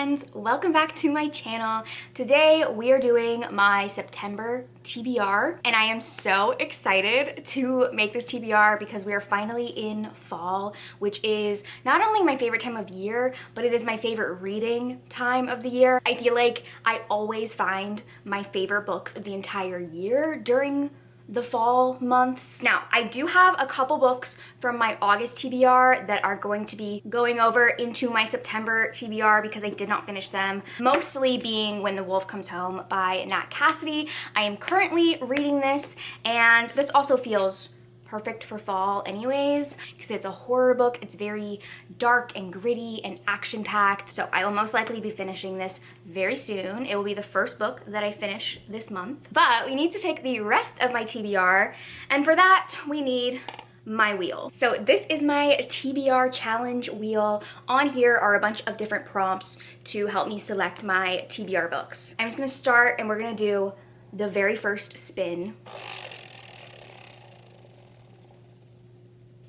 friends, welcome back to my channel. Today we are doing my September TBR and I am so excited to make this TBR because we are finally in fall, which is not only my favorite time of year, but it is my favorite reading time of the year. I feel like I always find my favorite books of the entire year during the fall months. Now, I do have a couple books from my August TBR that are going to be going over into my September TBR because I did not finish them, mostly being When the Wolf Comes Home by Nat Cassidy. I am currently reading this, and this also feels perfect for fall anyways because it's a horror book. It's very dark and gritty and action-packed, so I will most likely be finishing this very soon. It will be the first book that I finish this month. But we need to pick the rest of my TBR, and for that we need my wheel. So this is my TBR challenge wheel. On here are a bunch of different prompts to help me select my TBR books. I'm just gonna start and we're gonna do the very first spin.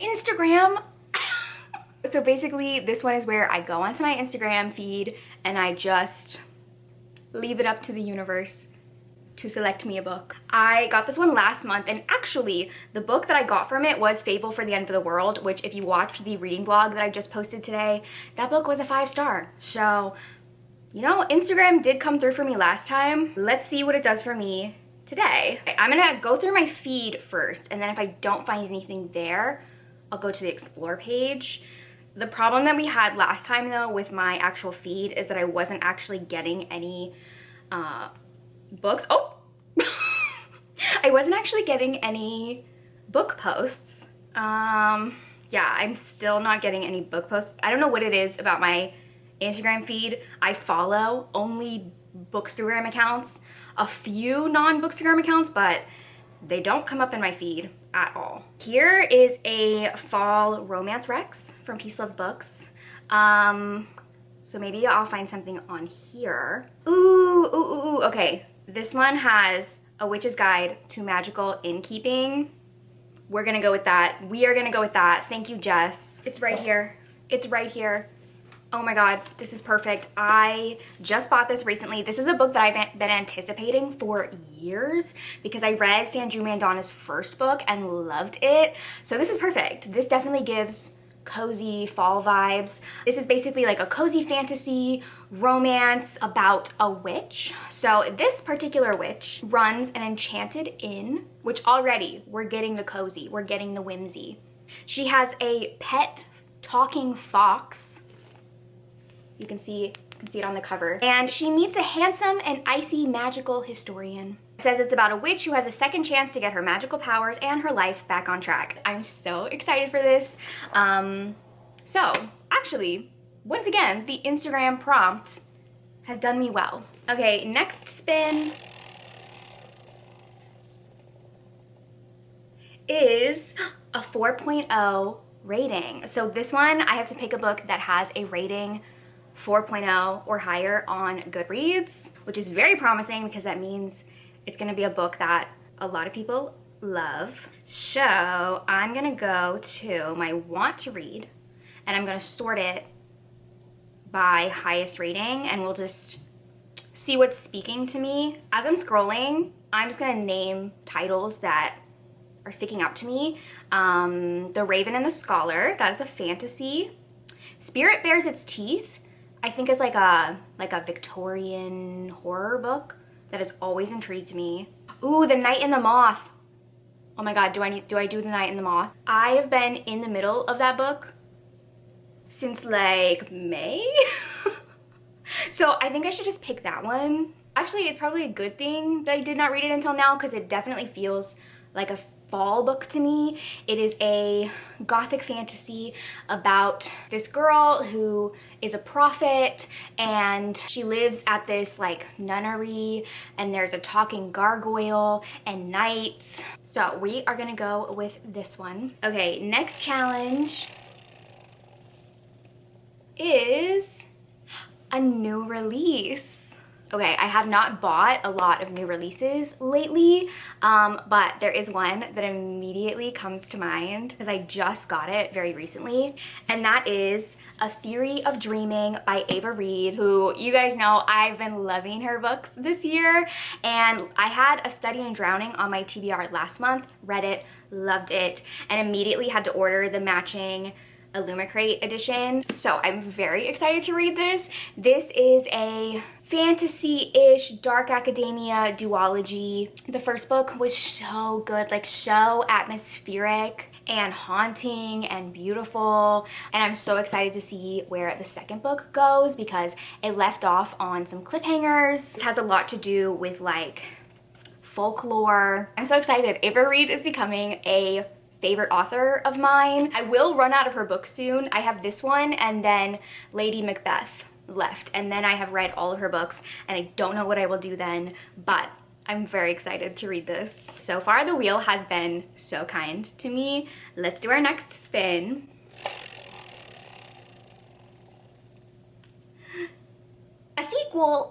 Instagram. So basically this one is where I go onto my Instagram feed and I just leave it up to the universe to select me a book. I got this one last month, and actually the book that I got from it was Fable for the End of the World, which if you watched the reading vlog that I just posted today, that book was a 5-star. So, you know, Instagram did come through for me last time. Let's see what it does for me today. I'm gonna go through my feed first, and then if I don't find anything there, I'll go to the explore page. The problem that we had last time though with my actual feed is that I wasn't actually getting any books. Oh! I wasn't actually getting any book posts. Yeah, I'm still not getting any book posts. I don't know what it is about my Instagram feed. I follow only Bookstagram accounts, a few non-Bookstagram accounts, but they don't come up in my feed at all. Here is a fall romance Rex from Peace Love Books. So maybe I'll find something on here. Ooh, okay. This one has A Witch's Guide to Magical Innkeeping. We're gonna go with that. We are gonna go with that. Thank you, Jess. It's right here. It's right here. Oh my god, this is perfect. I just bought this recently. This is a book that I've been anticipating for years because I read Sanju Mandana's first book and loved it. So this is perfect. This definitely gives cozy fall vibes. This is basically like a cozy fantasy romance about a witch. So this particular witch runs an enchanted inn, which already we're getting the cozy, we're getting the whimsy. She has a pet talking fox. You can see it on the cover. And she meets a handsome and icy magical historian. It says it's about a witch who has a second chance to get her magical powers and her life back on track. I'm so excited for this. So actually, once again, the Instagram prompt has done me well. Okay, next spin is a 4.0 rating. So this one, I have to pick a book that has a rating 4.0 or higher on Goodreads, which is very promising because that means it's gonna be a book that a lot of people love. So I'm gonna go to my want to read and I'm gonna sort it by highest rating and we'll just see what's speaking to me. As I'm scrolling, I'm just gonna name titles that are sticking out to me. The Raven and the Scholar, that is a fantasy. Spirit Bares Its Teeth, I think is like a Victorian horror book that has always intrigued me. Ooh, The Night and the Moth. Oh my god, do I do The Night and the Moth? I have been in the middle of that book since like May. So I think I should just pick that one. Actually, it's probably a good thing that I did not read it until now because it definitely feels like a fall book to me. It is a gothic fantasy about this girl who is a prophet and she lives at this like nunnery and there's a talking gargoyle and knights. So we are gonna go with this one. Okay, next challenge is a new release. Okay, I have not bought a lot of new releases lately, but there is one that immediately comes to mind because I just got it very recently, and that is A Theory of Dreaming by Ava Reed, who you guys know I've been loving her books this year, and I had A Study in Drowning on my TBR last month, read it, loved it, and immediately had to order the matching Illumicrate edition. So I'm very excited to read this. This is a fantasy-ish dark academia duology. The first book was so good, like so atmospheric and haunting and beautiful, and I'm so excited to see where the second book goes because it left off on some cliffhangers. It has a lot to do with like folklore. I'm so excited. Ava Reed is becoming a favorite author of mine. I will run out of her books soon. I have this one and then Lady Macbeth left, and then I have read all of her books and I don't know what I will do then, but I'm very excited to read this. So far the wheel has been so kind to me. Let's do our next spin. A sequel!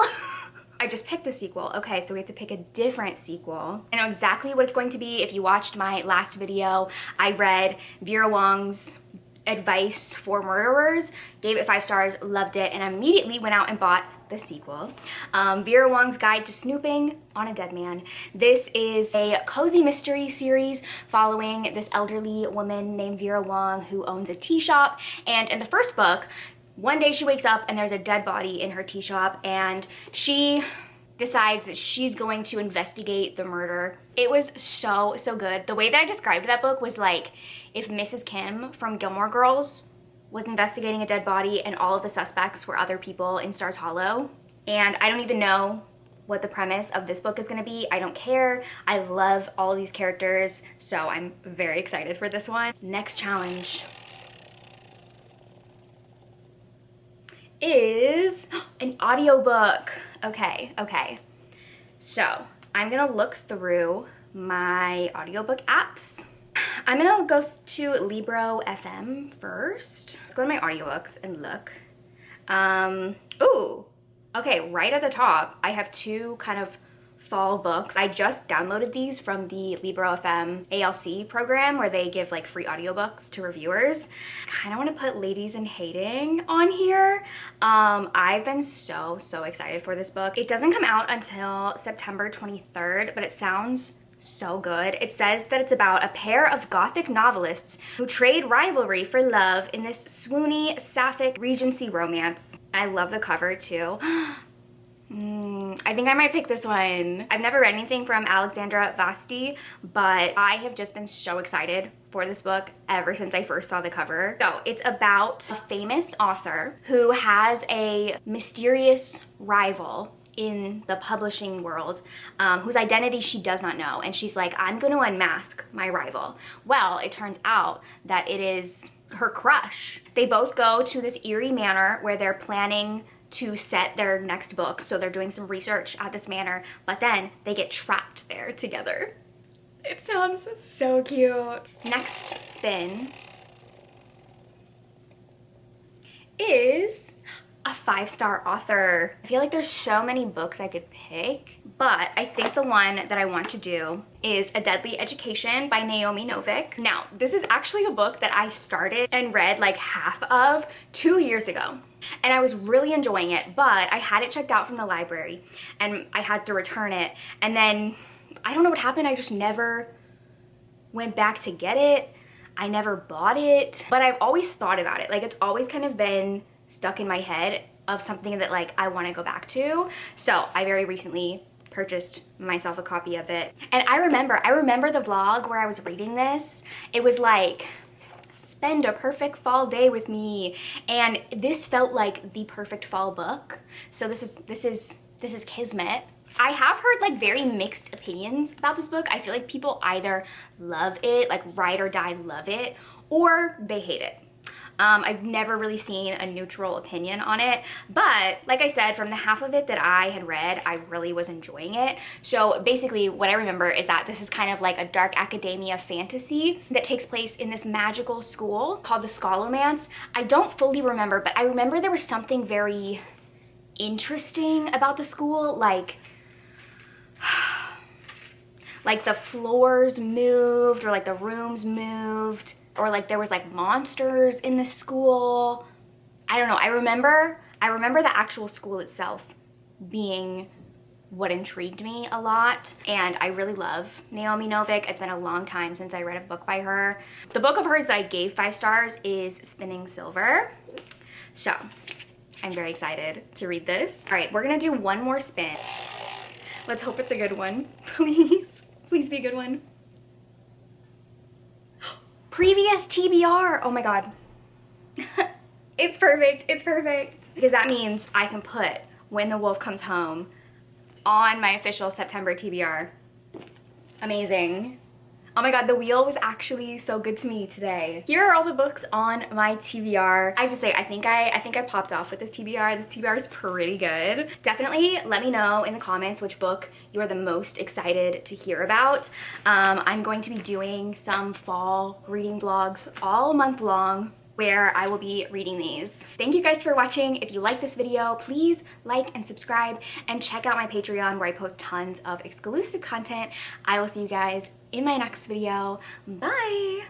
I just picked a sequel. Okay, so we have to pick a different sequel. I know exactly what it's going to be. If you watched my last video, I read Vera Wong's Advice for Murderers, gave it 5 stars, loved it, and immediately went out and bought the sequel. Vera Wong's Guide to Snooping on a Dead Man. This is a cozy mystery series following this elderly woman named Vera Wong who owns a tea shop, and in the first book, one day she wakes up and there's a dead body in her tea shop, and she decides that she's going to investigate the murder. It was so good. The way that I described that book was like if Mrs. Kim from Gilmore Girls was investigating a dead body and all of the suspects were other people in Stars Hollow. And I don't even know what the premise of this book is going to be. I don't care. I love all of these characters, so I'm very excited for this one. Next challenge is an audiobook. Okay. So I'm gonna look through my audiobook apps. I'm gonna go to Libro FM first. Let's go to my audiobooks and look. Ooh, okay, right at the top, I have 2 kind of fall books. I just downloaded these from the Libro FM ALC program where they give like free audiobooks to reviewers. I kind of want to put Ladies in Hating on here. I've been so excited for this book. It doesn't come out until September 23rd, but it sounds so good. It says that it's about a pair of gothic novelists who trade rivalry for love in this swoony sapphic Regency romance. I love the cover too. I think I might pick this one. I've never read anything from Alexandra Vasti, but I have just been so excited for this book ever since I first saw the cover. So it's about a famous author who has a mysterious rival in the publishing world whose identity she does not know, and she's like, I'm going to unmask my rival. Well, it turns out that it is her crush. They both go to this eerie manor where they're planning to set their next book, so they're doing some research at this manor, but then they get trapped there together. It sounds so cute. Next spin is a 5-star author. I feel like there's so many books I could pick, but I think the one that I want to do is A Deadly Education by Naomi Novik. Now, this is actually a book that I started and read like half of 2 years ago, and I was really enjoying it, but I had it checked out from the library and I had to return it, and then I don't know what happened. I just never went back to get it. I never bought it, but I've always thought about it. Like, it's always kind of been stuck in my head of something that like I want to go back to. So I very recently purchased myself a copy of it. And I remember the vlog where I was reading this. It was like, spend a perfect fall day with me. And this felt like the perfect fall book. So this is kismet. I have heard like very mixed opinions about this book. I feel like people either love it, like ride or die love it, or they hate it. I've never really seen a neutral opinion on it, but like I said, from the half of it that I had read, I really was enjoying it. So basically what I remember is that this is kind of like a dark academia fantasy that takes place in this magical school called the Scholomance. I don't fully remember, but I remember there was something very interesting about the school. Like the floors moved, or like the rooms moved, or like there was like monsters in the school. I don't know. I remember the actual school itself being what intrigued me a lot, and I really love Naomi Novik. It's been a long time since I read a book by her. The book of hers that I gave 5 stars is Spinning Silver. So I'm very excited to read this. All right, we're gonna do one more spin. Let's hope it's a good one. Please, please be a good one. Previous TBR, oh my God. It's perfect, it's perfect. Because that means I can put When the Wolf Comes Home on my official September TBR. Amazing. Oh my God, the wheel was actually so good to me today. Here are all the books on my TBR. I have to say, I think I popped off with this TBR. This TBR is pretty good. Definitely let me know in the comments which book you are the most excited to hear about. I'm going to be doing some fall reading vlogs all month long, where I will be reading these. Thank you guys for watching. If you like this video, please like and subscribe, and check out my Patreon where I post tons of exclusive content. I will see you guys in my next video. Bye!